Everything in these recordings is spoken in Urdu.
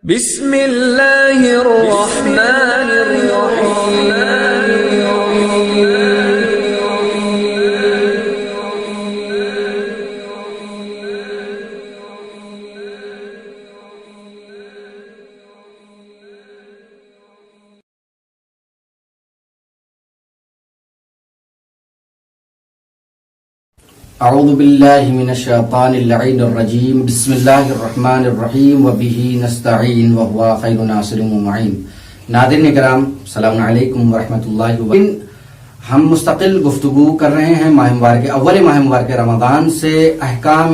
بسم اللہ الرحمن الرحیم اعوذ باللہ من الشیطان اللعین الرجیم بسم اللہ الرحمن الرحیم وبہ نستعین وہو خیر ناصر ومعین۔ ناظرین کرام السلام علیکم ورحمۃ اللہ وبرکاتہ۔ ہم مستقل گفتگو کر رہے ہیں ماہ مبارک اول ماہ مبارک رمضان سے احکام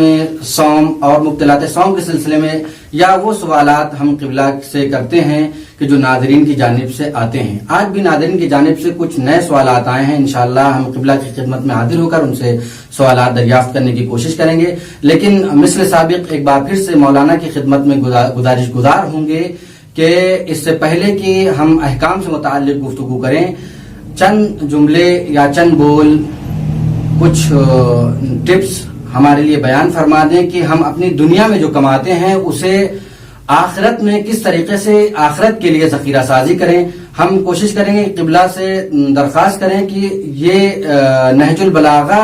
صوم اور مبطلات صوم کے سلسلے میں، یا وہ سوالات ہم قبلہ سے کرتے ہیں کہ جو ناظرین کی جانب سے آتے ہیں۔ آج بھی ناظرین کی جانب سے کچھ نئے سوالات آئے ہیں، انشاءاللہ ہم قبلہ کی خدمت میں حاضر ہو کر ان سے سوالات دریافت کرنے کی کوشش کریں گے، لیکن مثل سابق ایک بار پھر سے مولانا کی خدمت میں گزارش گزار ہوں گے کہ اس سے پہلے کہ ہم احکام سے متعلق گفتگو کریں، چند جملے یا چند بول، کچھ ٹپس ہمارے لیے بیان فرما دیں کہ ہم اپنی دنیا میں جو کماتے ہیں اسے آخرت میں کس طریقے سے آخرت کے لیے ذخیرہ سازی کریں۔ ہم کوشش کریں گے قبلہ سے درخواست کریں کہ یہ نہج البلاغہ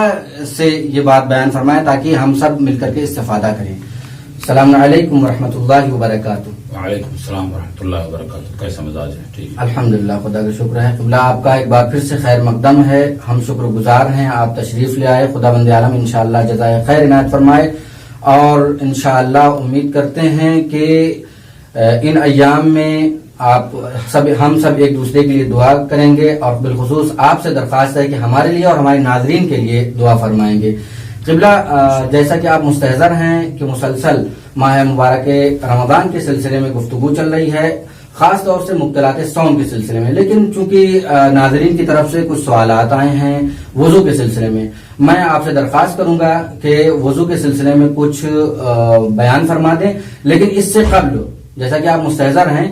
سے یہ بات بیان فرمائیں تاکہ ہم سب مل کر کے استفادہ کریں۔ السلام علیکم ورحمۃ اللہ وبرکاتہ۔ وعلیکم السلام ورحمۃ اللہ وبرکاتہ۔ کیسا مزاج ہے؟ ٹھیک ہے الحمدللہ، خدا کا شکر ہے۔ قبلہ آپ کا ایک بار پھر سے خیر مقدم ہے، ہم شکر گزار ہیں آپ تشریف لے آئے۔ خدا بند عالم انشاءاللہ جزائے خیر عنایت فرمائے، اور انشاءاللہ امید کرتے ہیں کہ ان ایام میں ہم سب ایک دوسرے کے لیے دعا کریں گے، اور بالخصوص آپ سے درخواست ہے کہ ہمارے لیے اور ہمارے ناظرین کے لیے دعا فرمائیں گے۔ قبلہ جیسا کہ آپ مستحضر ہیں کہ مسلسل ماہ مبارک رمضان کے سلسلے میں گفتگو چل رہی ہے، خاص طور سے مبطلات صوم کے سلسلے میں، لیکن چونکہ ناظرین کی طرف سے کچھ سوالات آئے ہیں وضو کے سلسلے میں، میں آپ سے درخواست کروں گا کہ وضو کے سلسلے میں کچھ بیان فرما دیں، لیکن اس سے قبل جیسا کہ آپ مستحضر ہیں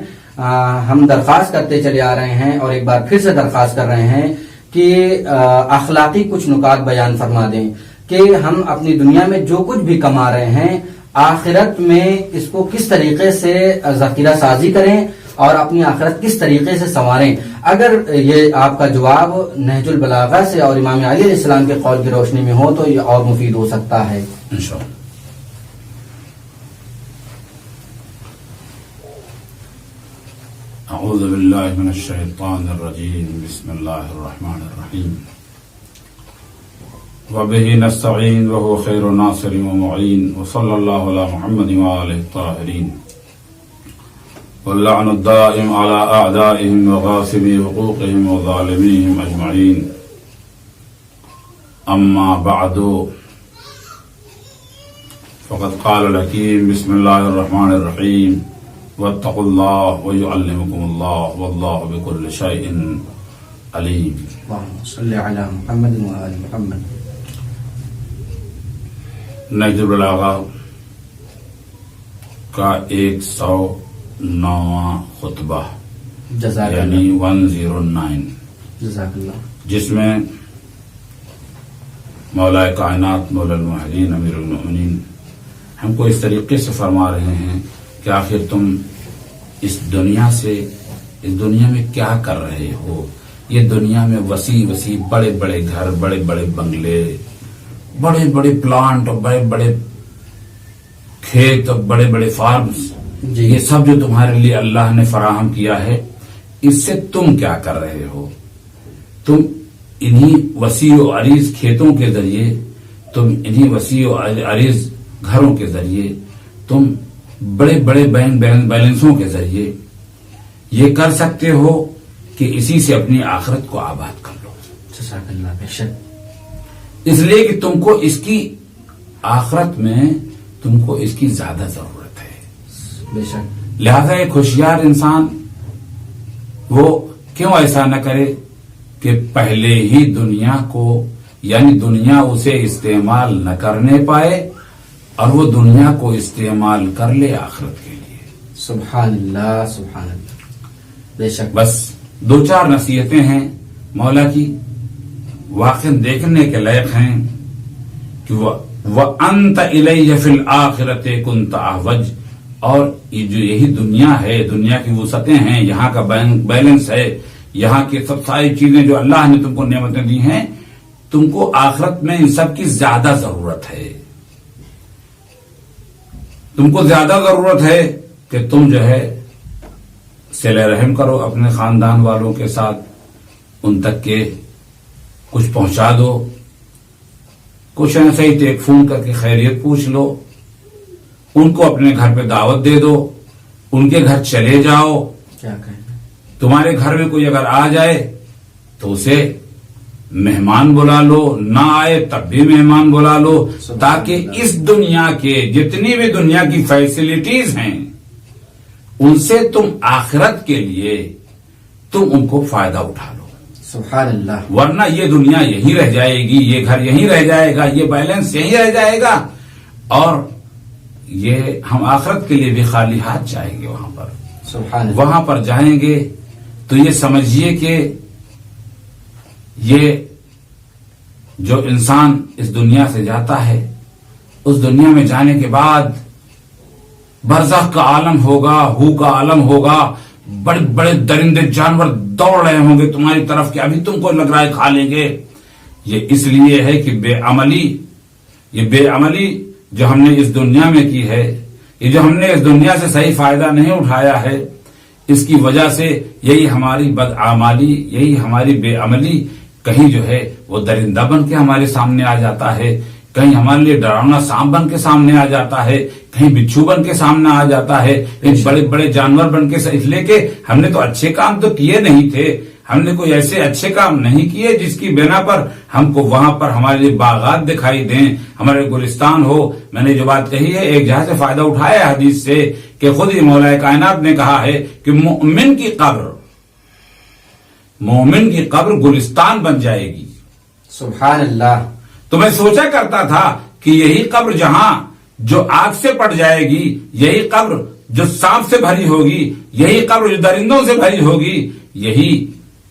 ہم درخواست کرتے چلے آ رہے ہیں، اور ایک بار پھر سے درخواست کر رہے ہیں کہ اخلاقی کچھ نکات بیان فرما دیں کہ ہم اپنی دنیا میں جو کچھ بھی کما رہے ہیں آخرت میں اس کو کس طریقے سے ذخیرہ سازی کریں اور اپنی آخرت کس طریقے سے سنواریں۔ اگر یہ آپ کا جواب نہج البلاغہ سے اور امام علی علیہ السلام کے قول کی روشنی میں ہو تو یہ اور مفید ہو سکتا ہے انشاءاللہ۔ اعوذ باللہ من الشیطان الرجیم، بسم اللہ الرحمن الرحیم، وبہ نستعین وہو خیر ناصر ومعین، وصلی اللہ علی محمد وآلہ الطاہرین، واللعن الدائم علی اعدائهم وغاصبی حقوقهم وظالمیهم اجمعین، اما بعد فقد قال الحکیم بسم اللہ الرحمن الرحیم، واتقوا اللہ ویعلمکم اللہ واللہ بکل شیء علیم۔ اللہم صلی علی محمد وآل محمد۔ نہج البلاغہ کا 109واں خطبہ جزاک یعنی اللہ، 109، جزاک اللہ۔ جس میں مولا کائنات مولا الموحدین امیر المؤمنین ہم کو اس طریقے سے فرما رہے ہیں کہ آخر تم اس دنیا میں کیا کر رہے ہو۔ یہ دنیا میں وسیع وسیع بڑے بڑے گھر، بڑے بڑے بنگلے، بڑے بڑے پلانٹ اور بڑے بڑے کھیت اور بڑے بڑے فارمز، یہ سب جو تمہارے لیے اللہ نے فراہم کیا ہے، اس سے تم کیا کر رہے ہو؟ تم انہی وسیع و عریض کھیتوں کے ذریعے، تم انہی وسیع و عریض گھروں کے ذریعے، تم بڑے بڑے بینک بیلنسوں کے ذریعے یہ کر سکتے ہو کہ اسی سے اپنی آخرت کو آباد کر لو۔ جزاک اللہ، بے شک۔ اس لیے کہ تم کو اس کی آخرت میں تم کو اس کی زیادہ ضرورت ہے، بے شک۔ لہذا ایک ہوشیار انسان وہ کیوں ایسا نہ کرے کہ پہلے ہی دنیا کو، یعنی دنیا اسے استعمال نہ کرنے پائے اور وہ دنیا کو استعمال کر لے آخرت کے لیے۔ سبحان اللہ، سبحان اللہ، بے شک۔ بس 2-4 نصیحتیں ہیں مولا کی، واقع دیکھنے کے لائق ہیں کہ وَأَنْتَ إِلَيَّ فِي الْآخِرَةِ كُنْتَ أَحْوَجَ، اور یہ جو یہی دنیا ہے، دنیا کی وسعتیں ہیں، یہاں کا بیلنس ہے، یہاں کی سب ساری چیزیں جو اللہ نے تم کو نعمتیں دی ہیں، تم کو آخرت میں ان سب کی زیادہ ضرورت ہے. تم کو زیادہ ضرورت ہے کہ تم جو ہے صلہ رحم کرو اپنے خاندان والوں کے ساتھ، ان تک کے کچھ پہنچا دو، کچھ ایسا ہی ٹیک فون کر کے خیریت پوچھ لو، ان کو اپنے گھر پہ دعوت دے دو، ان کے گھر چلے جاؤ. کیا کہیں، تمہارے گھر میں کوئی اگر آ جائے تو اسے مہمان بلا لو، نہ آئے تب بھی مہمان بلا لو، تاکہ اس دنیا کے جتنی بھی دنیا کی فیسلٹیز ہیں ان سے تم آخرت کے لیے تم ان کو فائدہ اٹھا لو. سبحان اللہ. ورنہ یہ دنیا یہی رہ جائے گی، یہ گھر یہی رہ جائے گا، یہ بیلنس یہی رہ جائے گا، اور یہ ہم آخرت کے لیے بھی خالی ہاتھ جائیں گے. وہاں پر سبحان اللہ. وہاں پر جائیں گے تو یہ سمجھیے کہ یہ جو انسان اس دنیا سے جاتا ہے، اس دنیا میں جانے کے بعد برزخ کا عالم ہوگا، ہو کا عالم ہوگا، بڑے بڑے درندے جانور دوڑ رہے ہوں گے تمہاری طرف کہ ابھی تم کو لگ رہا ہے کھا لیں گے. یہ اس لیے ہے کہ یہ بے عملی جو ہم نے اس دنیا میں کی ہے، یہ جو ہم نے اس دنیا سے صحیح فائدہ نہیں اٹھایا ہے، اس کی وجہ سے یہی ہماری بدعمالی، یہی ہماری بے عملی کہیں جو ہے وہ درندہ بن کے ہمارے سامنے آ جاتا ہے، کہیں ہمارے لیے ڈراؤنا سانپ بن کے سامنے آ جاتا ہے، کہیں بچھو بن کے سامنے آ جاتا ہے، کہیں بڑے بڑے جانور بن کے، اس لیے کہ ہم نے تو اچھے کام تو کیے نہیں تھے، ہم نے کوئی ایسے اچھے کام نہیں کیے جس کی بنا پر ہم کو وہاں پر ہمارے لیے باغات دکھائی دیں، ہمارے گلستان ہو. میں نے جو بات کہی ہے ایک جہاں سے فائدہ اٹھایا ہے حدیث سے کہ خود ہی مولا کائنات نے کہا ہے کہ مومن کی قبر گلستان بن جائے گی. سبحان اللہ. تو میں سوچا کرتا تھا کہ یہی قبر جہاں جو آگ سے پڑ جائے گی، یہی قبر جو سانپ سے بھری ہوگی، یہی قبر جو درندوں سے بھری ہوگی، یہی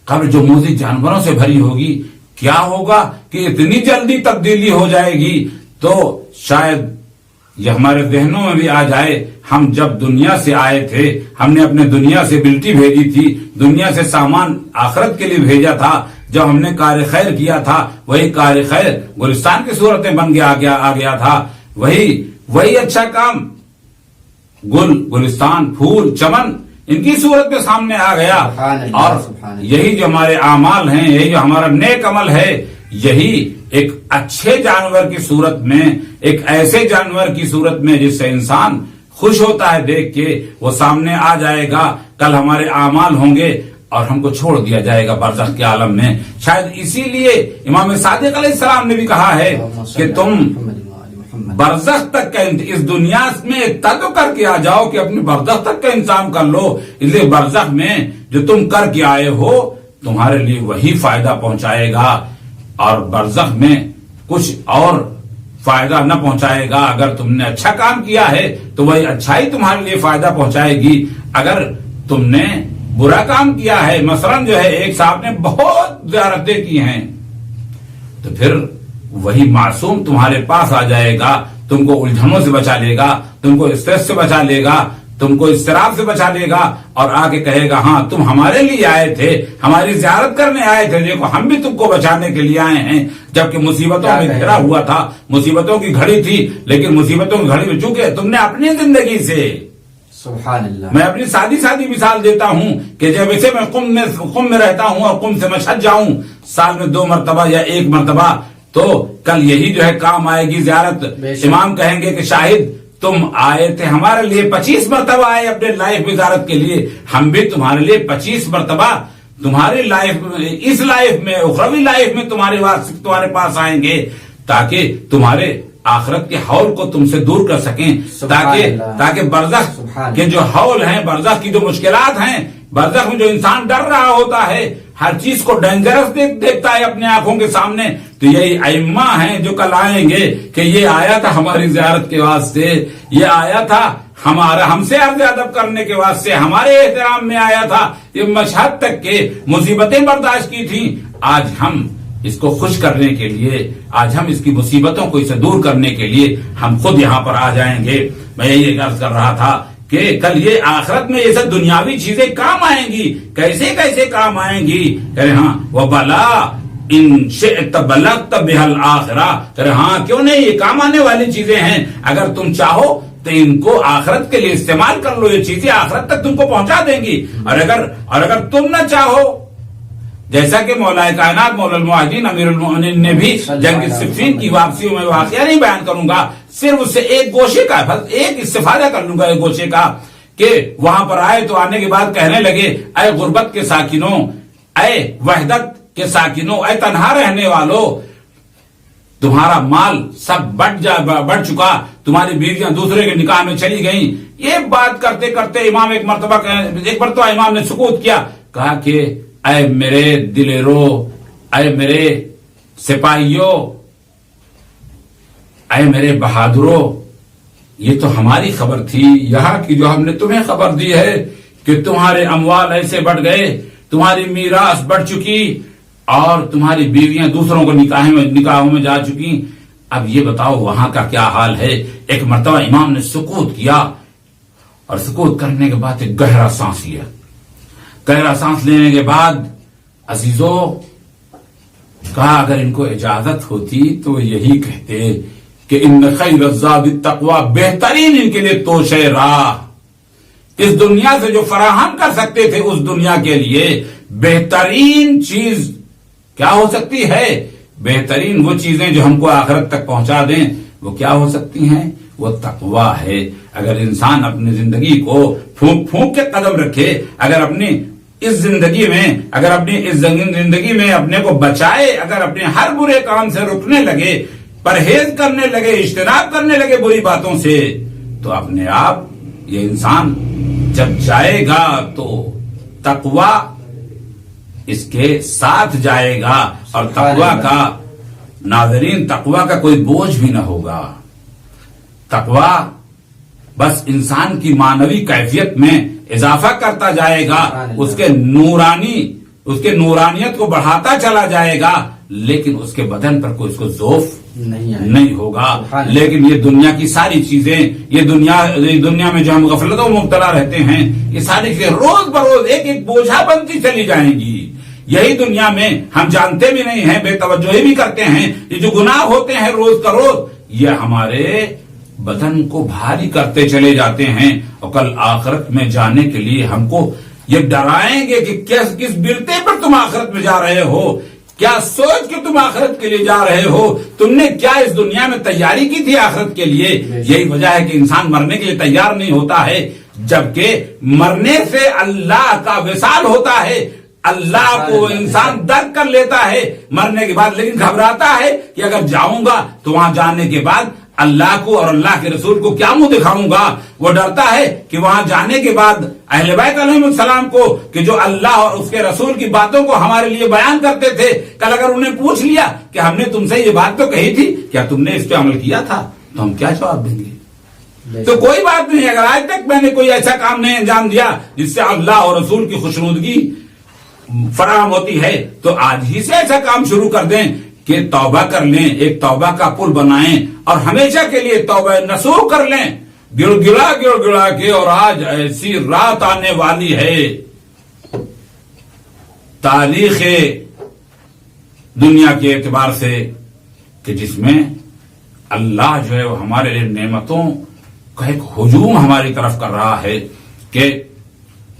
قبر جو موذی جانوروں سے بھری ہوگی، کیا ہوگا کہ اتنی جلدی تبدیلی ہو جائے گی. تو شاید یہ ہمارے ذہنوں میں بھی آ جائے، ہم جب دنیا سے آئے تھے، ہم نے اپنے دنیا سے بلٹی بھیجی تھی، دنیا سے سامان آخرت کے لیے بھیجا تھا، جب ہم نے کار خیر کیا تھا وہی کار خیر گلستان کی صورتیں بن کے آ گیا تھا، وہی اچھا کام گلستان، پھول، چمن ان کی صورت میں سامنے آ گیا. اور یہی جو ہمارے اعمال ہیں، یہی جو ہمارا نیک عمل ہے، یہی ایک اچھے جانور کی صورت میں، ایک ایسے جانور کی صورت میں جس سے انسان خوش ہوتا ہے دیکھ کے، وہ سامنے آ جائے گا. کل ہمارے اعمال ہوں گے اور ہم کو چھوڑ دیا جائے گا برزخ کے عالم میں. شاید اسی لیے امام صادق علیہ السلام نے بھی کہا ہے کہ تم برزخ تک کا اس دنیا میں تد کر کے آ جاؤ کہ اپنے برزخ تک کا انتظام کر لو. اس لیے برزخ میں جو تم کر کے آئے ہو تمہارے لیے وہی فائدہ پہنچائے گا، اور برزخ میں کچھ اور فائدہ نہ پہنچائے گا. اگر تم نے اچھا کام کیا ہے تو وہی اچھائی تمہارے لیے فائدہ پہنچائے گی. اگر تم نے برا کام کیا ہے، مثلا جو ہے ایک صاحب نے بہت زیارتیں کی ہیں، تو پھر وہی معصوم تمہارے پاس آ جائے گا، تم کو الجھنوں سے بچا لے گا، تم کو اسٹریس سے بچا لے گا، تم کو اضطراب سے بچا لے گا، اور آ کے کہے گا ہاں تم ہمارے لیے آئے تھے، ہماری زیارت کرنے آئے تھے، دیکھو ہم بھی تم کو بچانے کے لیے آئے ہیں. جبکہ مصیبتوں میں گھرا ہوا تھا، مصیبتوں کی گھڑی تھی، لیکن مصیبتوں کی گھڑی میں چونکہ تم نے اپنی زندگی سے، سبحان اللہ، میں اپنی سادی مثال دیتا ہوں کہ جب اسے میں قم میں رہتا ہوں اور قم سے مشہد جاؤں سال میں 2 مرتبہ یا 1 مرتبہ، تو کل یہی جو ہے کام آئے گی زیارت. امام کہیں گے کہ شاہد تم آئے تھے ہمارے لیے 25 مرتبہ آئے اپنے لائف میں زیارت کے لیے، ہم بھی تمہارے لیے 25 مرتبہ تمہاری لائف میں، اس لائف میں، اخروی لائف میں تمہارے پاس آئیں گے، تاکہ تمہارے آخرت کے ہول کو تم سے دور کر سکیں، تاکہ برزخ کے جو ہول ہیں، برزخ کی جو مشکلات ہیں، برزخ میں جو انسان ڈر رہا ہوتا ہے، ہر چیز کو ڈینجرس دیکھتا ہے اپنے آنکھوں کے سامنے، تو یہی ائمہ ہیں جو کل آئیں گے کہ یہ آیا تھا ہماری زیارت کے واسطے، یہ آیا تھا ہم سے عرض ادب کرنے کے واسطے، ہمارے احترام میں آیا تھا، یہ مشہد تک کے مصیبتیں برداشت کی تھیں. آج ہم اس کو خوش کرنے کے لیے، آج ہم اس کی مصیبتوں کو اسے دور کرنے کے لیے ہم خود یہاں پر آ جائیں گے. میں یہی عرض کر رہا تھا کہ کل یہ آخرت میں یہ سب دنیاوی چیزیں کام آئیں گی. کیسے کیسے کام آئیں گی؟ کہ ہاں وہ بلا ان شئت بلغت بها الآخرہ. کہ ہاں کیوں نہیں، یہ کام آنے والی چیزیں ہیں. اگر تم چاہو تو ان کو آخرت کے لیے استعمال کر لو، یہ چیزیں آخرت تک تم کو پہنچا دیں گی. اور اگر تم نہ چاہو، جیسا کہ مولا کائنات مولا الموحدین امیر المؤمنین نے بھی جنگ صفین کی واپسی میں واقعہ نہیں بیان کروں گا، صرف اس سے ایک گوشے کا بس ایک استفادہ کر لوں گا ایک گوشے کا، کہ وہاں پر آئے تو آنے کے بعد کہنے لگے اے غربت کے ساکنوں، اے وحدت کے ساکنوں، اے تنہا رہنے والوں، تمہارا مال سب بڑھ چکا، تمہاری بیویاں دوسرے کے نکاح میں چلی گئیں. یہ بات کرتے کرتے امام ایک مرتبہ امام نے سکوت کیا، کہا کہ اے میرے دلیرو، اے میرے سپاہیوں، اے میرے بہادروں، یہ تو ہماری خبر تھی یہاں کی جو ہم نے تمہیں خبر دی ہے کہ تمہارے اموال ایسے بڑھ گئے، تمہاری میراث بڑھ چکی اور تمہاری بیویاں دوسروں کو نکاحوں میں جا چکی. اب یہ بتاؤ وہاں کا کیا حال ہے؟ ایک مرتبہ امام نے سکوت کیا اور سکوت کرنے کے بعد ایک گہرا سانس لیا. گہرا سانس لینے کے بعد عزیزوں کہا اگر ان کو اجازت ہوتی تو یہی کہتے کہ ان خیر الزاد التقوی، بہترین ان کے لیے توشہ راہ اس دنیا سے جو فراہم کر سکتے تھے اس دنیا کے لیے بہترین چیز کیا ہو سکتی ہے؟ بہترین وہ چیزیں جو ہم کو آخرت تک پہنچا دیں وہ کیا ہو سکتی ہیں؟ وہ تقوی ہے. اگر انسان اپنی زندگی کو پھونک پھونک کے قدم رکھے، اگر اپنی اس زندگی میں اپنے کو بچائے، اگر اپنے ہر برے کام سے رکنے لگے، پرہیز کرنے لگے، اجتناب کرنے لگے بری باتوں سے، تو اپنے آپ یہ انسان جب جائے گا تو تقوی اس کے ساتھ جائے گا. اور تقوی کا ناظرین، تقوی کا کوئی بوجھ بھی نہ ہوگا. تقوی بس انسان کی معنوی کیفیت میں اضافہ کرتا جائے گا، اس کے نورانیت کو بڑھاتا چلا جائے گا، لیکن اس کے بدن پر کوئی اس کو ذوف نہیں ہوگا. لیکن یہ دنیا کی ساری چیزیں، یہ دنیا میں جو ہم غفلتوں میں مبتلا رہتے ہیں، یہ ساری چیزیں روز بروز ایک ایک بوجھا بنتی چلی جائیں گی. یہی دنیا میں ہم جانتے بھی نہیں ہیں، بے توجہی بھی کرتے ہیں. یہ جو گناہ ہوتے ہیں روز کا روز، یہ ہمارے بدن کو بھاری کرتے چلے جاتے ہیں. اور کل آخرت میں جانے کے لیے ہم کو یہ ڈرائیں گے کہ کس برتے پر تم آخرت میں جا رہے ہو، کیا سوچ کے تم آخرت کے لیے جا رہے ہو، تم نے کیا اس دنیا میں تیاری کی تھی آخرت کے لیے. یہی وجہ ہے کہ انسان مرنے کے لیے تیار نہیں ہوتا ہے، جبکہ مرنے سے اللہ کا وصال ہوتا ہے، اللہ کو انسان درک کر لیتا ہے مرنے کے بعد. لیکن گھبراتا ہے کہ اگر جاؤں گا تو وہاں جانے کے بعد اللہ کو اور اللہ کے رسول کو کیا منہ دکھاؤں گا. وہ ڈرتا ہے کہ وہاں جانے کے بعد اہل بیت علیہم السلام کو، کہ جو اللہ اور اس کے رسول کی باتوں کو ہمارے لیے بیان کرتے تھے، کل اگر انہیں پوچھ لیا کہ ہم نے تم سے یہ بات تو کہی تھی، کیا تم نے اس پہ عمل کیا تھا، تو ہم کیا جواب دیں گے؟ تو کوئی بات نہیں، اگر آج تک میں نے کوئی ایسا کام نہیں انجام دیا جس سے اللہ اور رسول کی خوشنودگی فراہم ہوتی ہے، تو آج ہی سے ایسا کام شروع کر دیں کہ توبہ کر لیں، ایک توبہ کا پل بنائیں اور ہمیشہ کے لیے توبہ نصوح کر لیں. گڑ گڑا کے اور آج ایسی رات آنے والی ہے تاریخ دنیا کے اعتبار سے کہ جس میں اللہ جو ہے وہ ہمارے لیے نعمتوں کا ایک ہجوم ہماری طرف کر رہا ہے. کہ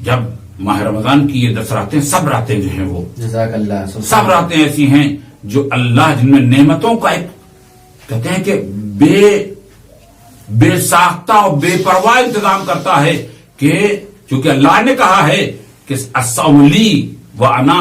جب ماہ رمضان کی یہ 10 راتیں، سب راتیں جو ہیں وہ جزاک اللہ، سب راتیں ایسی ہیں جو اللہ جن میں نعمتوں کا ایک کہتے ہیں کہ بے ساختہ اور بے پرواہ انتظام کرتا ہے. کہ چونکہ اللہ نے کہا ہے کہ الصولی و انا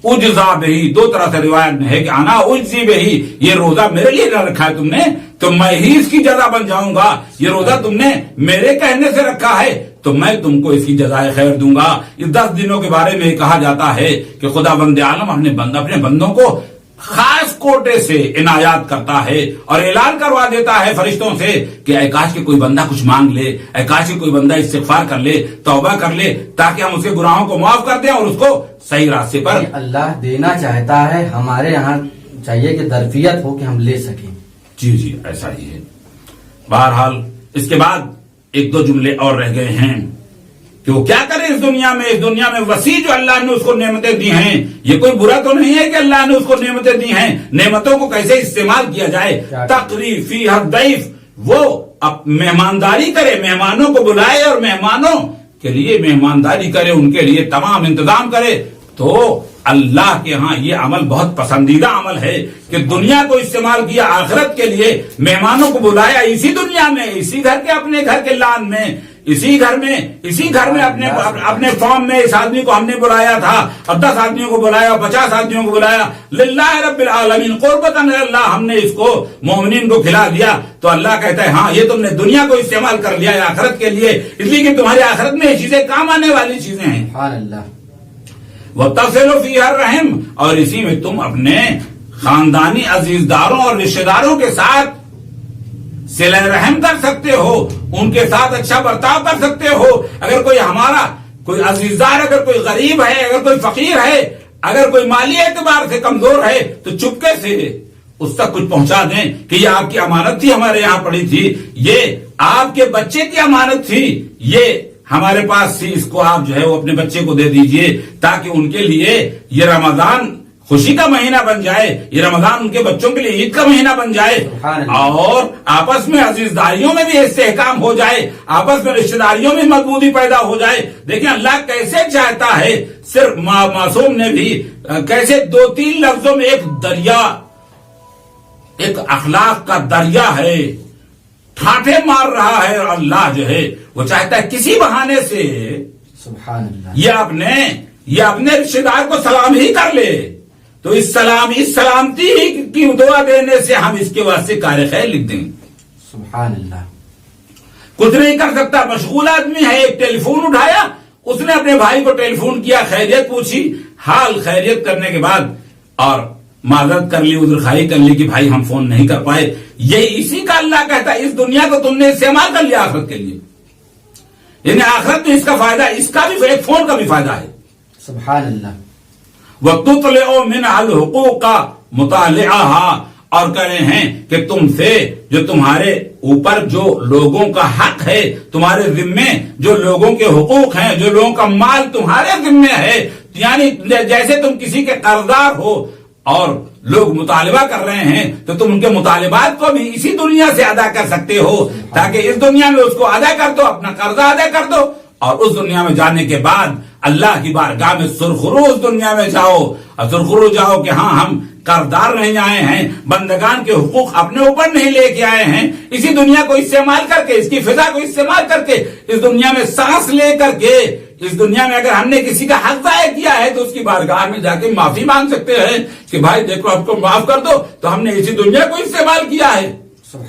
اجزا بہی، 2 طرح سے روایت میں ہے کہ انا اجزی بہی، یہ روزہ میرے لیے نہ رکھا ہے تم نے تو میں ہی اس کی جزا بن جاؤں گا. یہ روزہ تم نے میرے کہنے سے رکھا ہے تو میں تم کو اس کی جزائے خیر دوں گا. اس 10 دنوں کے بارے میں کہا جاتا ہے کہ خدا بند عالم اپنے بندوں کو خاص کوٹے سے عنایات کرتا ہے اور اعلان کروا دیتا ہے فرشتوں سے کہ اے کاش کہ کوئی بندہ کچھ مانگ لے، اے کاش کہ کوئی بندہ استغفار کر لے، توبہ کر لے، تاکہ ہم اس کے گناہوں کو معاف کر دیں اور اس کو صحیح راستے پر. اللہ دینا چاہتا ہے، ہمارے یہاں چاہیے کہ درفیت ہو کہ ہم لے سکیں. جی ایسا ہی ہے. بہرحال اس کے بعد ایک دو جملے اور رہ گئے ہیں کہ وہ کیا کرے اس دنیا میں وسیع جو اللہ نے اس کو نعمتیں دی ہیں. یہ کوئی برا تو نہیں ہے کہ اللہ نے اس کو نعمتیں دی ہیں. نعمتوں کو کیسے استعمال کیا جائے. تقریب فی الضیف، وہ اب مہمانداری کرے، مہمانوں کو بلائے اور مہمانوں کے لیے مہمانداری کرے، ان کے لیے تمام انتظام کرے. تو اللہ کے ہاں یہ عمل بہت پسندیدہ عمل ہے کہ دنیا کو استعمال کیا آخرت کے لیے، مہمانوں کو بلایا اسی دنیا میں، اسی گھر کے اپنے گھر کے لان میں، اسی گھر میں اپنے فارم میں اس آدمی کو ہم نے بلایا تھا اور 10 آدمیوں کو بلایا، 50 آدمیوں کو بلایا. للہ رب العالمین قربتاً اللہ ہم نے اس کو مومنین کو کھلا دیا. تو اللہ کہتا ہے ہاں یہ تم نے دنیا کو استعمال کر لیا ہے آخرت کے لیے، اس لیے کہ تمہاری آخرت میں یہ چیزیں کام آنے والی چیزیں ہیں. سبحان اللہ. وَتَصِلُ فِيهَا الرَّحِمَ، اور اسی میں تم اپنے خاندانی عزیزداروں اور رشتہ داروں کے ساتھ صلہ رحم کر سکتے ہو، ان کے ساتھ اچھا برتاؤ کر سکتے ہو. اگر کوئی ہمارا کوئی عزیزدار، اگر کوئی غریب ہے، اگر کوئی فقیر ہے، اگر کوئی مالی اعتبار سے کمزور ہے تو چپکے سے اس تک کچھ پہنچا دیں کہ یہ آپ کی امانت تھی، ہمارے یہاں پڑی تھی، یہ آپ کے بچے کی امانت تھی، یہ ہمارے پاس تھی، اس کو آپ جو ہے وہ اپنے بچے کو دے دیجئے تاکہ ان کے لیے یہ رمضان خوشی کا مہینہ بن جائے، یہ رمضان ان کے بچوں کے لیے عید کا مہینہ بن جائے، اور آپس میں عزیزداریوں میں بھی استحکام ہو جائے، آپس میں رشتہ داریوں میں مضبوطی پیدا ہو جائے. دیکھیں اللہ کیسے چاہتا ہے، صرف معصوم نے بھی کیسے 2-3 لفظوں میں ایک دریا، ایک اخلاق کا دریا ہے، ٹھاٹھے مار رہا ہے. اور اللہ جو ہے وہ چاہتا ہے کسی بہانے سے سبحان اللہ یہ اپنے رشتہ دار کو سلام ہی کر لے. تو اس سلامتی کی دعا دینے سے ہم اس کے واسطے کار خیر لکھ دیں. سبحان اللہ. کچھ نہیں کر سکتا، مشغول آدمی ہے. ایک ٹیلی فون اٹھایا، اس نے اپنے بھائی کو ٹیلی فون کیا، خیریت پوچھی، حال خیریت کرنے کے بعد اور معذرت کر لی، عذر خواہی کر لی کہ بھائی ہم فون نہیں کر پائے. یہ اسی کا اللہ کہتا ہے اس دنیا کو تم نے استعمال کر لیا آخرت کے لیے. یعنی آخرت میں اس کا فائدہ، اس کا بھی، ایک فون کا بھی فائدہ ہے. سبحان اللہ. وَتُطْلِعُ مِنْهَا الْحُقُوقَ مُطَالِعَهَا، اور کہہ رہے ہیں کہ تم سے جو تمہارے اوپر جو لوگوں کا حق ہے، تمہارے ذمے جو لوگوں کے حقوق ہیں، جو لوگوں کا مال تمہارے ذمے ہے، یعنی جیسے تم کسی کے قرضدار ہو اور لوگ مطالبہ کر رہے ہیں تو تم ان کے مطالبات کو بھی اسی دنیا سے ادا کر سکتے ہو، تاکہ اس دنیا میں اس کو ادا کر دو، اپنا قرضہ ادا کر دو، اور اس دنیا میں جانے کے بعد اللہ کی بارگاہ میں سرخرو اس دنیا میں جاؤ، اور سرخرو جاؤ کہ ہاں ہم قرضدار نہیں آئے ہیں، بندگان کے حقوق اپنے اوپر نہیں لے کے آئے ہیں، اسی دنیا کو استعمال کر کے، اس کی فضا کو استعمال کر کے، اس دنیا میں سانس لے کر کے، اس دنیا میں اگر ہم نے کسی کا حق ضائع کیا ہے تو اس کی بارگاہ میں جا کے معافی مانگ سکتے ہیں کہ بھائی دیکھو ہم کو معاف کر دو. تو ہم نے اسی دنیا کو استعمال کیا ہے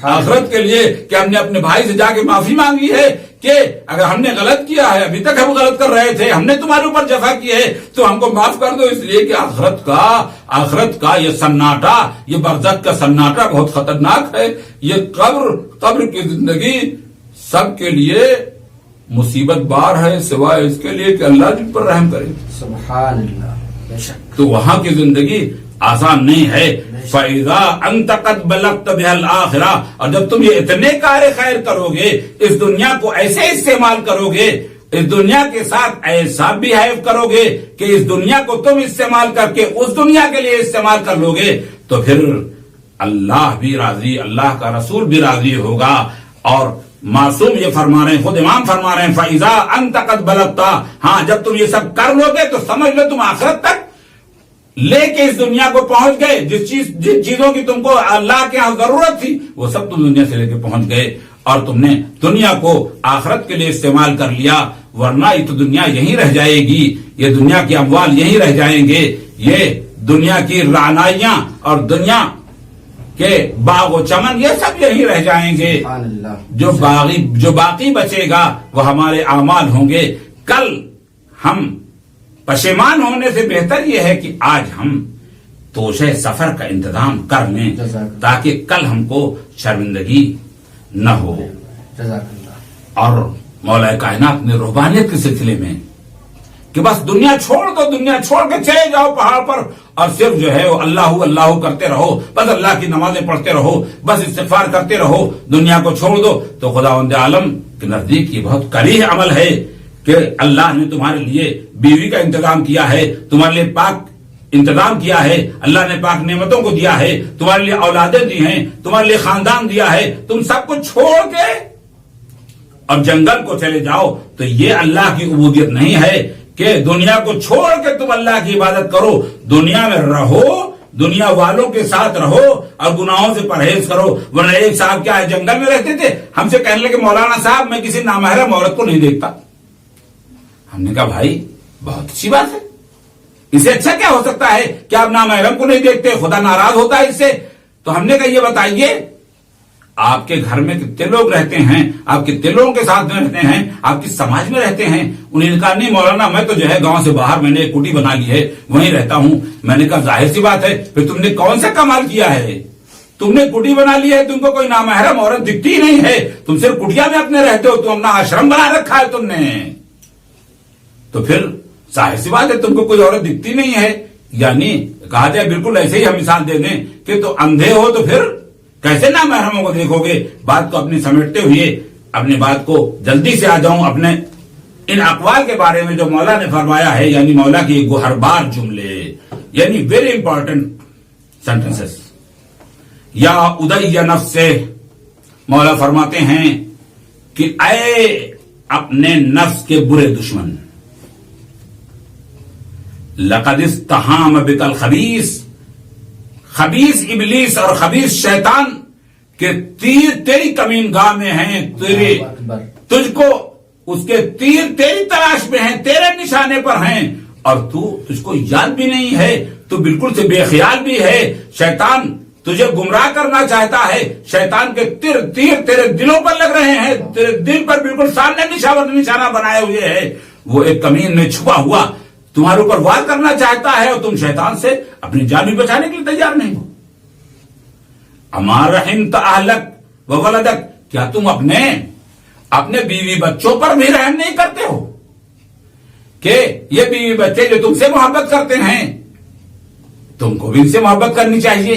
آخرت کے لیے کہ ہم نے اپنے بھائی سے جا کے معافی مانگی ہے کہ اگر ہم نے غلط کیا ہے، ابھی تک ہم غلط کر رہے تھے، ہم نے تمہارے اوپر جفا کی ہے تو ہم کو معاف کر دو. اس لیے کہ آخرت کا یہ سناٹا، یہ برزخ کا سناٹا بہت خطرناک ہے. یہ قبر کی زندگی سب کے لیے مصیبت بار ہے، سوائے اس کے لیے کہ اللہ جن پر رحم کرے. سبحان اللہ. بے شک. تو وہاں کی زندگی آسان نہیں ہے. فَإِذَا أَنْتَ قَدْ بَلَغْتَ بِهَا الْآخِرَةَ، اور جب تم یہ اتنے کار خیر کرو گے، اس دنیا کو ایسے استعمال کرو گے، اس دنیا کے ساتھ ایسا بہیو کرو گے کہ اس دنیا کو تم استعمال کر کے اس دنیا کے لیے استعمال کر لو گے، تو پھر اللہ بھی راضی، اللہ کا رسول بھی راضی ہوگا. اور معصوم یہ فرما رہے ہیں، خود امام فرما رہے ہیں فَإِذَا أَنْتَ قَدْ بَلَغْتَ، ہاں جب تم یہ سب کر لو گے تو سمجھ لو تم آخرت تک لے کے اس دنیا کو پہنچ گئے. جن چیزوں کی تم کو اللہ کے ہاں ضرورت تھی وہ سب تم دنیا سے لے کے پہنچ گئے، اور تم نے دنیا کو آخرت کے لیے استعمال کر لیا. ورنہ یہ تو دنیا یہیں رہ جائے گی، یہ دنیا کے اموال یہیں رہ جائیں گے، یہ دنیا کی رعنائیاں اور دنیا کہ باغ و چمن یہ سب یہی رہ جائیں گے. جو باقی بچے گا وہ ہمارے اعمال ہوں گے. کل ہم پشیمان ہونے سے بہتر یہ ہے کہ آج ہم توشہ سفر کا انتظام کر لیں تاکہ کل ہم کو شرمندگی نہ ہو. اور مولا کائنات نے روحانیت کے سلسلے میں کہ بس دنیا چھوڑ دو، دنیا چھوڑ کے چلے جاؤ پہاڑ پر اور صرف جو ہے وہ اللہ کرتے رہو، بس اللہ کی نمازیں پڑھتے رہو، بس استغفار کرتے رہو، دنیا کو چھوڑ دو. تو خداوند عالم کے نزدیک یہ بہت قریح عمل ہے کہ اللہ نے تمہارے لیے بیوی کا انتظام کیا ہے، تمہارے لیے پاک انتظام کیا ہے، اللہ نے پاک نعمتوں کو دیا ہے، تمہارے لیے اولادیں دی ہیں، تمہارے لیے خاندان دیا ہے، تم سب کو چھوڑ کے اور جنگل کو چلے جاؤ، تو یہ اللہ کی عبودیت نہیں ہے کہ دنیا کو چھوڑ کے تم اللہ کی عبادت کرو، دنیا میں رہو، دنیا والوں کے ساتھ رہو اور گناہوں سے پرہیز کرو۔ ورنہ ایک صاحب کیا ہے جنگل میں رہتے تھے، ہم سے کہنے لگے مولانا صاحب میں کسی نامحرم عورت کو نہیں دیکھتا۔ ہم نے کہا بھائی بہت اچھی بات ہے، اسے اچھا کیا ہو سکتا ہے کہ آپ نامحرم کو نہیں دیکھتے، خدا ناراض ہوتا ہے اس سے؟ تو ہم نے کہا یہ بتائیے آپ کے گھر میں کتنے لوگ رہتے ہیں، آپ کتنے لوگوں کے ساتھ میں رہتے ہیں، آپ کس سماج میں رہتے ہیں؟ انہوں نے کہا نہیں مولانا میں تو جو ہے گاؤں سے باہر میں نے ایک کٹی بنا لی ہے، وہیں رہتا ہوں۔ میں نے کہا ظاہر سی بات ہے، پھر تم نے کون سا کمال کیا ہے؟ تم نے کٹی بنا لی ہے، تم کو کوئی نامحرم عورت دکھتی ہی نہیں ہے، تم صرف کٹیا میں اپنے رہتے ہو، تم اپنا آشرم بنا رکھا ہے تم نے، تو پھر ظاہر سی بات ہے تم کو کوئی عورت دکھتی نہیں ہے۔ یعنی کہا جائے بالکل ایسے ہی ہم مثال دے دیں کہ تو اندھے ہو تو پھر کیسے نامحرموں کو دیکھو گے؟ بات کو اپنی سمیٹتے ہوئے اپنی بات کو جلدی سے آ جاؤں اپنے ان اقوال کے بارے میں جو مولا نے فرمایا ہے، یعنی مولا کی گوہربار جملے، یعنی ویری امپورٹنٹ سینٹنسز۔ یا ادی نفس سے مولا فرماتے ہیں کہ اے اپنے نفس کے برے دشمن، لقد استحام بک الخبیث، خبیث ابلیس اور خبیث شیطان کے تیر تیری کمین گاہ میں ہیں، تجھ کو اس کے تیر تیری تلاش میں ہیں، تیرے نشانے پر ہیں، اور تجھ کو یاد بھی نہیں ہے، تو بالکل سے بے خیال بھی ہے۔ شیطان تجھے گمراہ کرنا چاہتا ہے، شیطان کے تیر تیرے دلوں پر لگ رہے ہیں، تیرے دل پر بالکل سامنے نشانہ بنائے ہوئے ہے، وہ ایک کمین میں چھپا ہوا تمہارے اوپر وار کرنا چاہتا ہے، اور تم شیطان سے اپنی جان بھی بچانے کے لیے تیار نہیں ہو۔ اما رحمت اہلک وولدک، کیا تم اپنے بیوی بچوں پر بھی رحم نہیں کرتے ہو کہ یہ بیوی بچے جو تم سے محبت کرتے ہیں تم کو بھی ان سے محبت کرنی چاہیے؟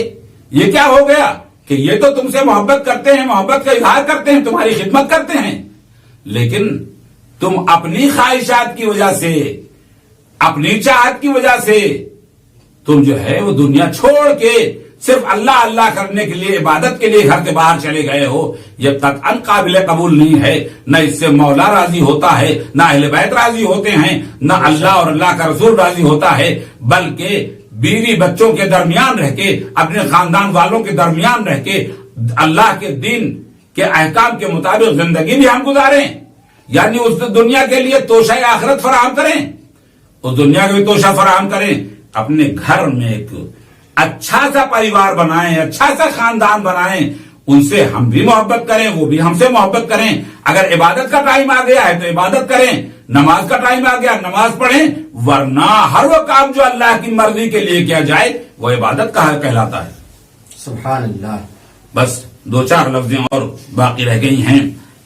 یہ کیا ہو گیا کہ یہ تو تم سے محبت کرتے ہیں، محبت کا اظہار کرتے ہیں، تمہاری خدمت کرتے ہیں، لیکن تم اپنی خواہشات کی وجہ سے، اپنی چاہت کی وجہ سے تم جو ہے وہ دنیا چھوڑ کے صرف اللہ اللہ کرنے کے لیے، عبادت کے لیے گھر کے باہر چلے گئے ہو۔ یہ قطعاً قابل قبول نہیں ہے، نہ اس سے مولا راضی ہوتا ہے، نہ اہل بیت راضی ہوتے ہیں، نہ اللہ اور اللہ کا رسول راضی ہوتا ہے، بلکہ بیوی بچوں کے درمیان رہ کے، اپنے خاندان والوں کے درمیان رہ کے اللہ کے دین کے احکام کے مطابق زندگی بھی ہم گزاریں، یعنی اس دنیا کے لیے توشہ آخرت فراہم کریں، اس دنیا کو بھی توشہ فراہم کریں، اپنے گھر میں ایک اچھا سا پریوار بنائیں، اچھا سا خاندان بنائیں، ان سے ہم بھی محبت کریں، وہ بھی ہم سے محبت کریں۔ اگر عبادت کا ٹائم آ گیا ہے تو عبادت کریں، نماز کا ٹائم آ گیا نماز پڑھیں، ورنہ ہر وہ کام جو اللہ کی مرضی کے لیے کیا جائے وہ عبادت کہلاتا ہے۔ سبحان اللہ۔ بس دو چار لفظیں اور باقی رہ گئی ہیں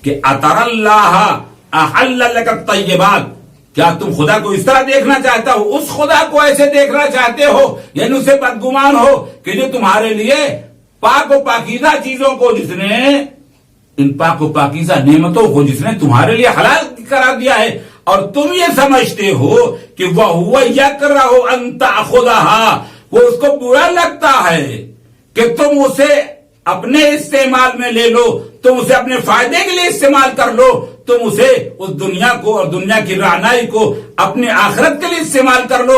کہ اطر اللہ احل لک الطیبات، کیا تم خدا کو اس طرح دیکھنا چاہتا ہو، اس خدا کو ایسے دیکھنا چاہتے ہو، یعنی اسے بدگمان ہو کہ جو تمہارے لیے پاک و پاکیزہ چیزوں کو، جس نے ان پاک و پاکیزہ نعمتوں کو جس نے تمہارے لیے حلال کرا دیا ہے، اور تم یہ سمجھتے ہو کہ وہ یکرہ ان تأخذھا، وہ اس کو برا لگتا ہے کہ تم اسے اپنے استعمال میں لے لو، تم اسے اپنے فائدے کے لیے استعمال کر لو، تم اسے اس دنیا کو اور دنیا کی رعنائی کو اپنے آخرت کے لیے استعمال کر لو۔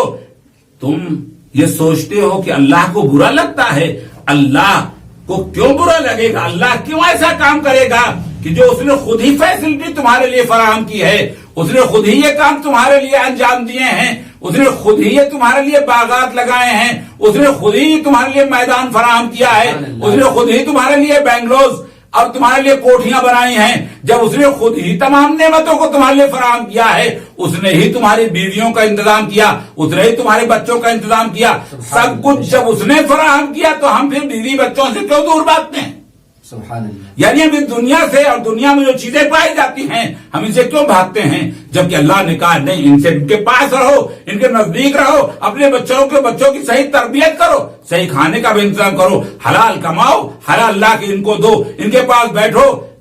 تم یہ سوچتے ہو کہ اللہ کو برا لگتا ہے، اللہ کو کیوں برا لگے گا؟ اللہ کیوں ایسا کام کرے گا کہ جو اس نے خود ہی فیسلٹی تمہارے لیے فراہم کی ہے، اس نے خود ہی یہ کام تمہارے لیے انجام دیے ہیں، اس نے خود ہی یہ تمہارے لیے باغات لگائے ہیں، اس نے خود ہی تمہارے لیے میدان فراہم کیا ہے، اس نے خود ہی تمہارے لیے بنگلوز اور تمہارے لیے کوٹھیاں بنائی ہیں، جب اس نے خود ہی تمام نعمتوں کو تمہارے لیے فراہم کیا ہے، اس نے ہی تمہاری بیویوں کا انتظام کیا، اس نے ہی تمہارے بچوں کا انتظام کیا، سب کچھ جب اس نے فراہم کیا تو ہم پھر بیوی بچوں سے کیوں دور بھاگتے ہیں؟ سبحان اللہ۔ یعنی ابھی دنیا سے اور دنیا میں جو چیزیں پائی جاتی ہیں ہم ان سے کیوں بھاگتے ہیں، جبکہ اللہ نے کہا نہیں، ان سے ان کے پاس رہو، ان کے نزدیک رہو، اپنے بچوں کی صحیح تربیت کرو، صحیح کھانے کا بھی انتظام کرو، حلال کماؤ، حلال لا کے ان کو دو، ان کے پاس بیٹھو،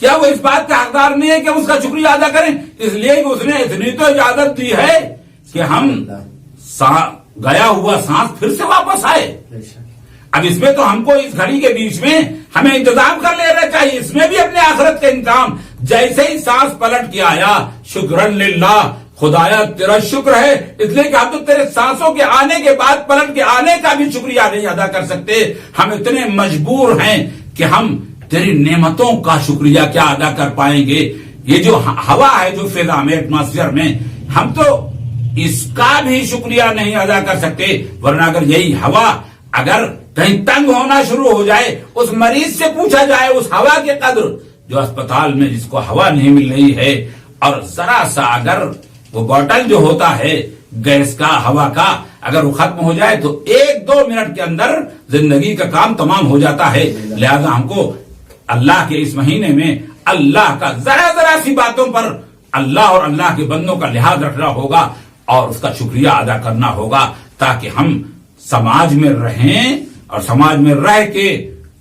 کیا وہ اس بات کا حقدار نہیں ہے کہ اس کا شکریہ ادا کریں؟ اس لیے کہ اس نے اتنی تو اجازت دی ہے کہ ہم گیا ہوا سانس پھر سے واپس آئے. اب اس میں تو ہم کو اس گھڑی کے بیچ میں ہمیں انتظام کر لینا چاہیے. اس میں بھی اپنے آخرت کا انتظام. جیسے ہی سانس پلٹ کے آیا شکرن للہ، خدایا تیرا شکر ہے، اس لیے کہ ہم تو تیرے سانسوں کے آنے کے بعد پلٹ کے آنے کا بھی شکریہ نہیں ادا کر سکتے. ہم اتنے مجبور ہیں کہ ہم تیری نعمتوں کا شکریہ کیا ادا کر پائیں گے. یہ جو ہوا ہے جو فضا میں، ایٹماسفیئر میں، ہم تو اس کا بھی شکریہ نہیں ادا کر سکتے. ورنہ اگر یہی ہوا اگر کہیں تنگ ہونا شروع ہو جائے، اس مریض سے پوچھا جائے اس ہوا کے قدر جو اسپتال میں جس کو ہوا نہیں مل رہی ہے، اور ذرا سا اگر وہ بوٹل جو ہوتا ہے گیس کا، ہوا کا، اگر وہ ختم ہو جائے تو 1-2 منٹ کے اندر زندگی کا کام تمام ہو جاتا ہے. لہذا ہم کو اللہ کے اس مہینے میں اللہ کا ذرا سی باتوں پر اللہ اور اللہ کے بندوں کا لحاظ رکھنا ہوگا اور اس کا شکریہ ادا کرنا ہوگا، تاکہ ہم سماج میں رہیں اور سماج میں رہ کے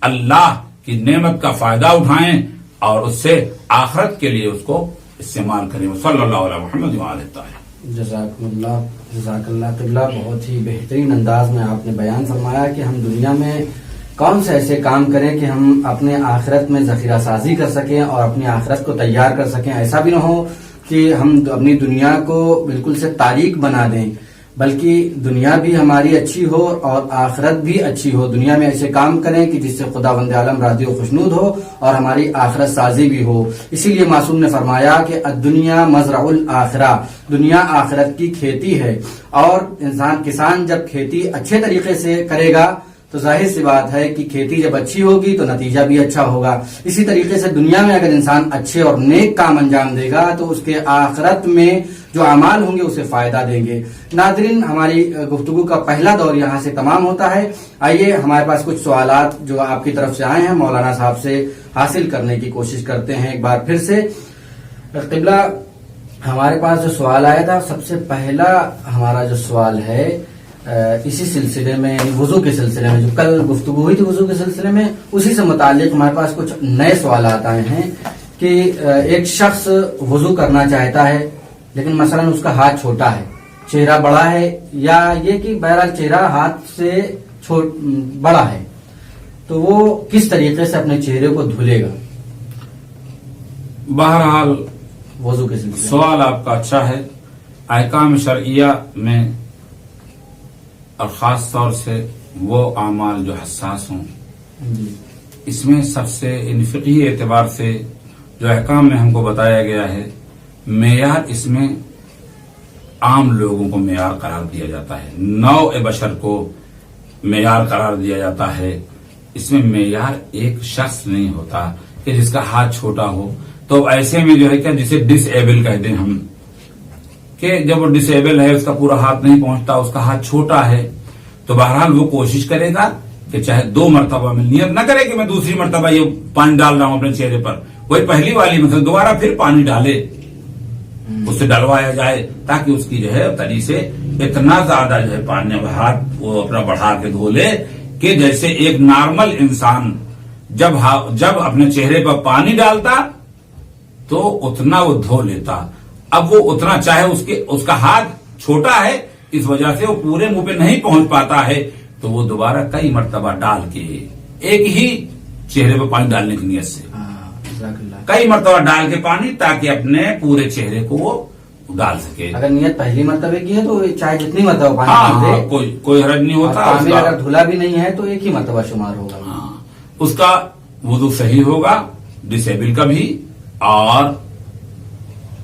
اللہ کی نعمت کا فائدہ اٹھائیں اور اس سے آخرت کے لیے اس کو استعمال کریں. صلی اللہ علیہ محمد وآلہ. جزاک اللہ قبلہ. بہت ہی بہترین انداز میں آپ نے بیان فرمایا کہ ہم دنیا میں کون سے ایسے کام کریں کہ ہم اپنے آخرت میں ذخیرہ سازی کر سکیں اور اپنی آخرت کو تیار کر سکیں. ایسا بھی نہ ہو کہ ہم اپنی دنیا کو بالکل سے تاریک بنا دیں، بلکہ دنیا بھی ہماری اچھی ہو اور آخرت بھی اچھی ہو. دنیا میں ایسے کام کریں کہ جس سے خداوند عالم راضی و خوشنود ہو اور ہماری آخرت سازی بھی ہو. اسی لیے معصوم نے فرمایا کہ الدنیا مزرع الآخرہ، دنیا آخرت کی کھیتی ہے. اور کسان جب کھیتی اچھے طریقے سے کرے گا تو ظاہر سی بات ہے کہ کھیتی جب اچھی ہوگی تو نتیجہ بھی اچھا ہوگا. اسی طریقے سے دنیا میں اگر انسان اچھے اور نیک کام انجام دے گا تو اس کے آخرت میں جو اعمال ہوں گے اسے فائدہ دیں گے. ناظرین، ہماری گفتگو کا پہلا دور یہاں سے تمام ہوتا ہے. آئیے ہمارے پاس کچھ سوالات جو آپ کی طرف سے آئے ہیں مولانا صاحب سے حاصل کرنے کی کوشش کرتے ہیں ایک بار پھر سے. قبلہ، ہمارے پاس جو سوال آیا تھا، سب سے پہلا ہمارا جو سوال ہے اسی سلسلے میں، وضو کے سلسلے میں، جو کل گفتگو ہوئی تھی وضو کے سلسلے میں، اسی سے متعلق ہمارے پاس کچھ نئے سوالات آئے ہیں کہ ایک شخص وضو کرنا چاہتا ہے لیکن مثلا اس کا ہاتھ چھوٹا ہے، چہرہ بڑا ہے، یا یہ کہ بہرحال چہرہ ہاتھ سے بڑا ہے، تو وہ کس طریقے سے اپنے چہرے کو دھلے گا؟ بہرحال وضو کے سلسلے سوال آپ کا اچھا ہے. احکام شرعیہ میں اور خاص طور سے وہ اعمال جو حساس ہوں، اس میں سب سے فقہی اعتبار سے جو احکام میں ہم کو بتایا گیا ہے، معیار اس میں عام لوگوں کو معیار قرار دیا جاتا ہے، نوع بشر کو معیار قرار دیا جاتا ہے. اس میں معیار ایک شخص نہیں ہوتا کہ جس کا ہاتھ چھوٹا ہو. تو ایسے میں جو ہے کیا جسے ڈس ایبل کہتے ہیں ہم، کہ جب وہ ڈس ایبل ہے، اس کا پورا ہاتھ نہیں پہنچتا، اس کا ہاتھ چھوٹا ہے، تو بہرحال وہ کوشش کرے گا کہ چاہے 2 مرتبہ میں نیت نہ کرے کہ میں دوسری مرتبہ یہ پانی ڈال رہا ہوں اپنے چہرے پر، وہی پہلی والی مثلا دوبارہ پھر پانی ڈالے، اس سے ڈلوایا جائے تاکہ اس کی جو ہے تری سے اتنا زیادہ جو ہے پانی ہاتھ وہ اپنا بڑھا کے دھو لے کہ جیسے ایک نارمل انسان جب اپنے چہرے پر پانی ڈالتا تو اتنا وہ دھو لیتا. اب وہ اتنا چاہے اس کا ہاتھ چھوٹا ہے، اس وجہ سے وہ پورے منہ پہ نہیں پہنچ پاتا ہے، تو وہ دوبارہ کئی مرتبہ ڈال کے ایک ہی چہرے پہ پانی ڈالنے کی نیت سے کئی مرتبہ ڈال کے پانی، تاکہ اپنے پورے چہرے کو وہ ڈال سکے. اگر نیت پہلی مرتبہ کی ہے تو چاہے جتنی مرتبہ پانی ڈال دے، کوئی حرج نہیں ہوتا. اگر دھلا بھی نہیں ہے تو ایک ہی مرتبہ شمار ہوگا. اس کا وضو صحیح ہوگا، ڈس ایبل کا بھی. اور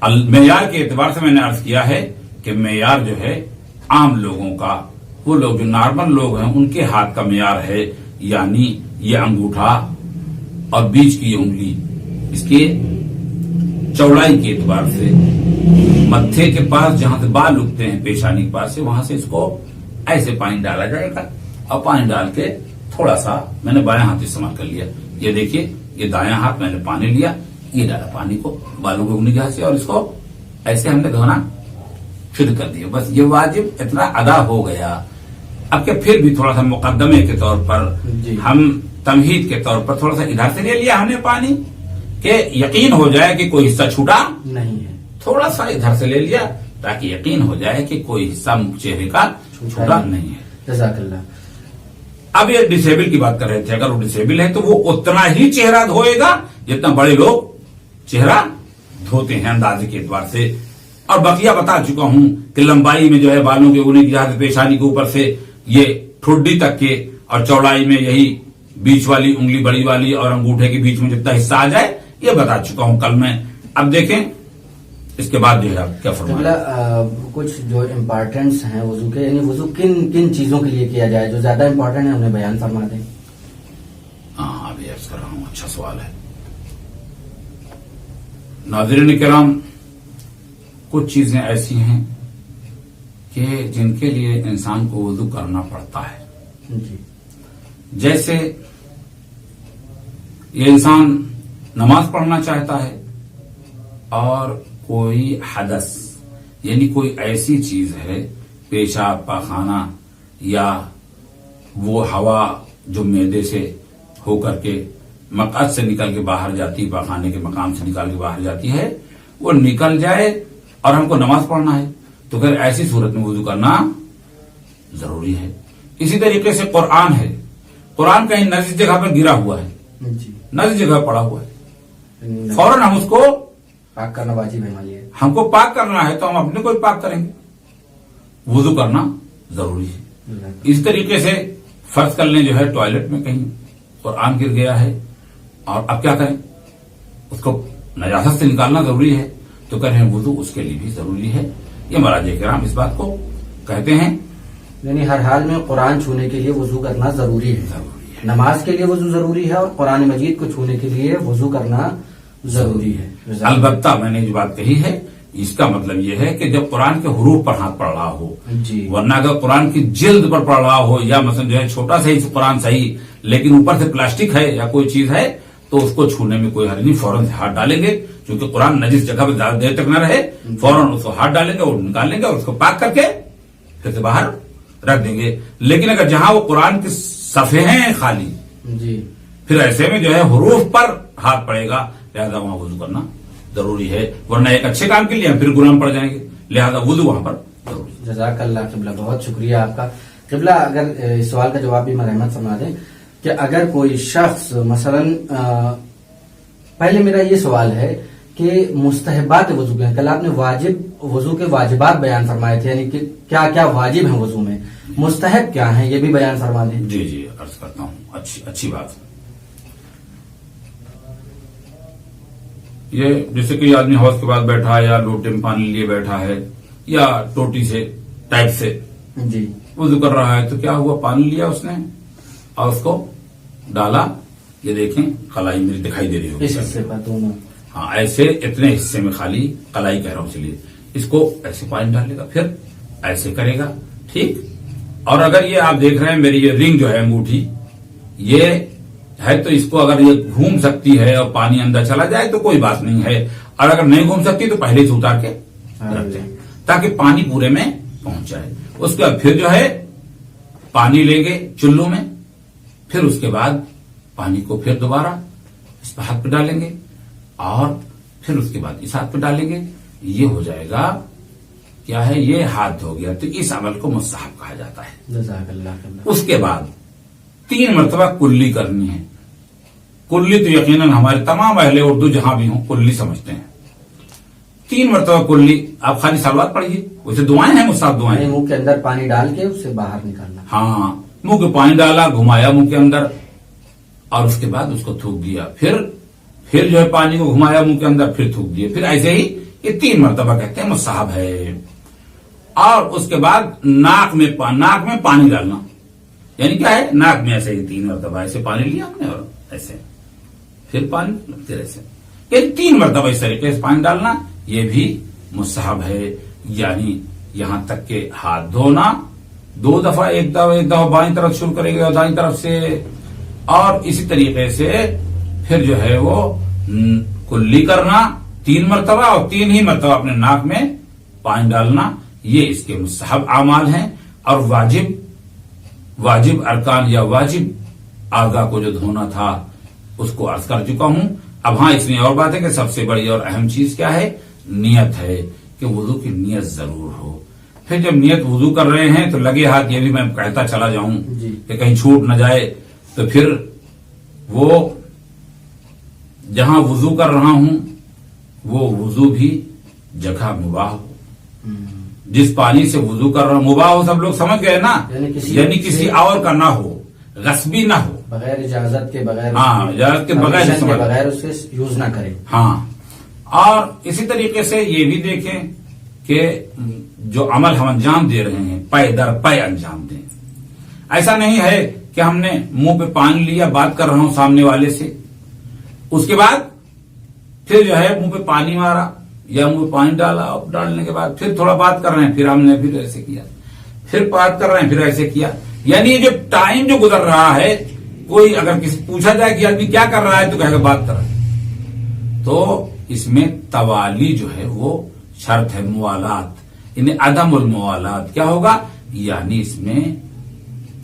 معیار کے اعتبار سے میں نے عرض کیا ہے کہ معیار جو ہے عام لوگوں کا، وہ لوگ جو نارمل لوگ ہیں ان کے ہاتھ کا معیار ہے، یعنی یہ انگوٹھا اور بیچ کی یہ انگلی، اس کے چوڑائی کے اعتبار سے متھے کے پاس جہاں سے بال اگتے ہیں پیشانی کے پاس سے، وہاں سے اس کو ایسے پانی ڈالا جائے گا. اور پانی ڈال کے تھوڑا سا میں نے بایاں ہاتھ استعمال کر لیا، یہ دیکھیے یہ دایاں ہاتھ میں نے پانی لیا، یہ ڈالا پانی کو بالوں کو اگنی جہاں سے، اور اس کو ایسے ہم نے دھونا شروع کر دیا. بس یہ واجب اتنا ادا ہو گیا. اب کہ پھر بھی تھوڑا سا مقدمے کے طور پر ہم تمہید کے طور پر تھوڑا سا ادھر سے لے لیا ہم نے پانی، کہ یقین ہو جائے کہ کوئی حصہ چھوٹا نہیں ہے. تھوڑا سا ادھر سے لے لیا تاکہ یقین ہو جائے کہ کوئی حصہ چہرے کا چھوٹا نہیں ہے. جزاک اللہ. اب یہ ڈسیبل کی بات کر رہے تھے. اگر وہ ڈسیبل ہے تو وہ اتنا ہی چہرہ دھوئے گا جتنا بڑے لوگ چہرہ دھوتے ہیں اندازے کے اعتبار سے. اور بقیہ بتا چکا ہوں کہ لمبائی میں جو ہے بالوں کے ہونے کی جہاز پیشانی کے اوپر سے یہ ٹھڈی تک کے, اور چوڑائی میں یہی بیچ والی انگلی بڑی والی اور انگوٹھے کے بیچ میں جتنا حصہ آ جائے یہ بتا چکا ہوں کل میں. اب دیکھیں اس کے بعد جو ہے آپ کیا فرمائیں. کچھ جو امپارٹینٹس ہیں وضو کے, یعنی وضو کن کن چیزوں کے لیے کیا جائے, جو زیادہ امپارٹینٹ ہے انہیں بیان فرما دیں. ہاں ابھی عرض کر رہا ہوں, اچھا سوال ہے. ناظرین کرام, کچھ چیزیں ایسی ہیں کہ جن کے لیے انسان کو وضو کرنا پڑتا ہے. جی. جیسے یہ انسان نماز پڑھنا چاہتا ہے اور کوئی حدث یعنی کوئی ایسی چیز ہے, پیشاب پاخانہ یا وہ ہوا جو معدے سے ہو کر کے مقعد سے نکل کے باہر جاتی, پاخانے کے مقام سے نکال کے باہر جاتی ہے, وہ نکل جائے اور ہم کو نماز پڑھنا ہے تو پھر ایسی صورت میں وضو کرنا ضروری ہے. اسی طریقے سے قرآن ہے, قرآن کہیں نجس جگہ پر گرا ہوا ہے, جی. نجس جگہ پڑا ہوا ہے, فوراً ہم اس کو پاک کرنا واجب ہے ہمارے لیے. ہم کو پاک کرنا ہے تو ہم اپنے کو پاک کریں گے. وضو کرنا ضروری ہے. اس طریقے سے فرض کر لیں جو ہے ٹوائلٹ میں کہیں قرآن گر گیا ہے اور اب کیا کریں, اس کو نجاست سے نکالنا ضروری ہے تو کریں وضو اس کے لیے بھی ضروری ہے. یہ مراجع کرام اس بات کو کہتے ہیں. یعنی ہر حال میں قرآن چھونے کے لیے وضو کرنا ضروری ہے. نماز کے لیے وضو ضروری ہے اور قرآن مجید کو چھونے کے لیے وضو کرنا ضروری ہے. البتہ میں نے جو بات کہی ہے اس کا مطلب یہ ہے کہ جب قرآن کے حروف پر ہاتھ پڑ رہا ہو, جی. ورنہ اگر قرآن کی جلد پر پڑ رہا ہو یا مثلا جو ہے چھوٹا سا ہی قرآن صحیح لیکن اوپر سے پلاسٹک ہے یا کوئی چیز ہے تو اس کو چھونے میں کوئی حرج نہیں, فوراً سے ہاتھ ڈالیں گے کیونکہ قرآن نجس جگہ پہ زیادہ دیر تک نہ رہے, فوراً اس کو ہاتھ ڈالیں گے اور نکال لیں گے اور اس کو پاک کر کے پھر سے باہر رکھ دیں گے. لیکن اگر جہاں وہ قرآن کے صفحے ہیں خالی, جی, پھر ایسے میں جو ہے حروف پر ہاتھ پڑے گا, لہذا وہاں وضو کرنا ضروری ہے, ورنہ ایک اچھے کام کے لیے ہم پھر گناہ میں پڑ جائیں گے, لہذا وضو وہاں پر ضروری ہے. جزاک اللہ قبلہ, بہت شکریہ آپ کا. قبلہ اگر اس سوال کا جواب بھی مرحمت فرما دیں کہ اگر کوئی شخص مثلا, پہلے میرا یہ سوال ہے کہ مستحبات وضو کے, کل آپ نے واجب وضو کے واجبات بیان فرمائے تھے, یعنی کہ کیا کیا واجب ہیں وضو میں, مستحب کیا ہیں یہ بھی بیان فرما دیں. جی جی عرض کرتا ہوں, اچھی بات. یہ جیسے کہ آدمی حوض کے بعد بیٹھا ہے یا لوٹے میں پانی لیے بیٹھا ہے یا ٹوٹی سے ٹائپ سے جی وضو کر رہا ہے, تو کیا ہوا, پانی لیا اس نے اور اس کو ڈالا, یہ دیکھیں قلائی میری دکھائی دے رہی ہوگی اس حصے پر دونوں, ہاں ایسے اتنے حصے میں خالی قلائی کہہ رہا ہوں, چلیے اس کو ایسے پانی ڈال لے گا, پھر ایسے کرے گا, ٹھیک. اور اگر یہ آپ دیکھ رہے ہیں میری یہ رنگ جو ہے انگوٹھی یہ ہے تو اس کو اگر یہ گھوم سکتی ہے اور پانی اندر چلا جائے تو کوئی بات نہیں ہے, اور اگر نہیں گھوم سکتی تو پہلے سے اتار کے رکھ دیں تاکہ پانی پورے میں پہنچ جائے. اس کے بعد پھر جو ہے پانی لیں گے چلو میں, پھر اس کے بعد پانی کو پھر دوبارہ اس پہ ہاتھ پہ ڈالیں گے اور پھر اس کے بعد اس ہاتھ پہ ڈالیں گے, یہ ہو جائے گا کیا ہے, یہ ہاتھ دھو گیا. تو اس عمل کو مستحب کہا جاتا ہے. جزاک اللہ. اس کے بعد 3 مرتبہ کلی کرنی ہے. کلی تو یقیناً ہمارے تمام اہل اردو جہاں بھی ہوں کلی سمجھتے ہیں. 3 مرتبہ کلی, آپ خالی سلوات پڑھیے, ویسے دعائیں ہیں مستحب دعائیں, منہ کے اندر پانی ڈال کے اسے باہر نکالنا. ہاں, منہ کے پانی ڈالا, گھمایا منہ کے اندر اور اس کے بعد اس کو تھوک دیا, پھر جو ہے پانی کو گھمایا منہ کے اندر, پھر تھوک دیا, پھر ایسے ہی یہ 3 مرتبہ کہتے ہیں مستحب ہے. اور اس کے بعد ناک میں پانی ڈالنا, یعنی کیا ہے, ناک میں ایسے ہی 3 مرتبہ ایسے پانی لیا آپ نے اور ایسے پھر پانی پھر ایسے, یعنی 3 مرتبہ اس طریقے سے پانی ڈالنا, یہ بھی مستحب ہے. یعنی یہاں تک کہ ہاتھ دھونا 2 دفعہ, ایک دفعہ بائیں طرف شروع کرے گا دائیں طرف سے, اور اسی طریقے سے پھر جو ہے وہ کلی کرنا 3 مرتبہ اور 3 ہی مرتبہ اپنے ناک میں پانی ڈالنا. یہ اس کے مستحب اعمال ہیں. اور واجب ارکان یا واجب آگا کو جو دھونا تھا اس کو عرض کر چکا ہوں. اب ہاں اس میں اور بات ہے کہ سب سے بڑی اور اہم چیز کیا ہے؟ نیت ہے کہ وضو کی نیت ضرور ہو. پھر جب نیت وضو کر رہے ہیں تو لگے ہاتھ یہ بھی میں کہتا چلا جاؤں جی. کہ کہیں چھوٹ نہ جائے، تو پھر وہ جہاں وضو کر رہا ہوں وہ وضو بھی جگہ مباح ہو. جس پانی سے وضو کر رہا ہوں مباح ہو، سب لوگ سمجھ گئے نا، یعنی کسی اور کا نہ ہو، غصبی نہ ہو، بغیر اجازت کے، بغیر ہاں اجازت کے بغیر بغیر اس کے یوز نہ کرے. ہاں. اور اسی طریقے سے یہ بھی دیکھیں کہ جو عمل ہم انجام دے رہے ہیں پے در پے انجام دیں. ایسا نہیں ہے کہ ہم نے منہ پہ پانی لیا، بات کر رہا ہوں سامنے والے سے، اس کے بعد پھر جو ہے منہ پہ پانی مارا یا منہ پہ پانی ڈالا، اور ڈالنے کے بعد پھر تھوڑا بات کر رہے ہیں، پھر ہم نے پھر ایسے کیا، پھر بات کر رہے ہیں، پھر ایسے کیا. یعنی یہ جو ٹائم جو گزر رہا ہے، کوئی اگر کسی پوچھا جائے کہ آدمی کیا کر رہا ہے تو کہے گا بات کر رہا ہے. تو اس میں توالی جو ہے وہ شرط ہے، موالات، یعنی عدم الموالات کیا ہوگا؟ یعنی اس میں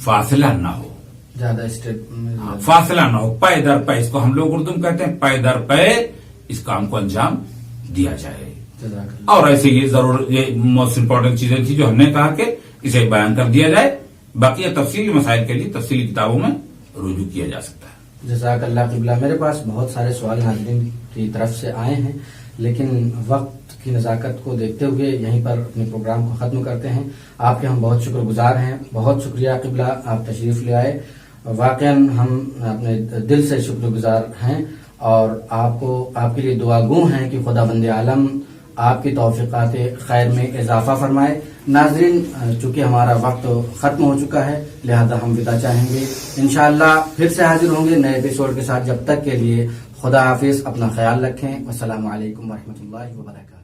فاصلہ نہ ہو، زیادہ اسٹیپ فاصلہ نہ ہو، پے در پے، اس کو ہم لوگ اردو میں کہتے ہیں پے در پے اس کام کو انجام دیا جائے. اور ایسے یہ ضرور یہ موسٹ امپورٹنٹ چیزیں تھی جو ہم نے کہا کہ اسے بیان کر دیا جائے. باقی تفصیلی مسائل کے لیے تفصیلی کتابوں میں رجوع کیا جا سکتا ہے. جزاک اللہ قبلہ. میرے پاس بہت سارے سوال ناظرین کی طرف سے آئے ہیں، لیکن وقت کی نزاکت کو دیکھتے ہوئے یہیں پر اپنے پروگرام کو ختم کرتے ہیں. آپ کے ہم بہت شکر گزار ہیں. بہت شکریہ قبلہ، آپ تشریف لے آئے. واقعا ہم اپنے دل سے شکر گزار ہیں اور آپ کے لیے دعا گو ہیں کہ خدا بند عالم آپ کی توفیقات خیر میں اضافہ فرمائے. ناظرین، چونکہ ہمارا وقت ختم ہو چکا ہے لہذا ہم ودا چاہیں گے. انشاءاللہ پھر سے حاضر ہوں گے نئے ایپیسوڈ کے ساتھ. جب تک کے لیے خدا حافظ، اپنا خیال رکھیں. السلام علیکم ورحمۃ اللہ وبرکاتہ.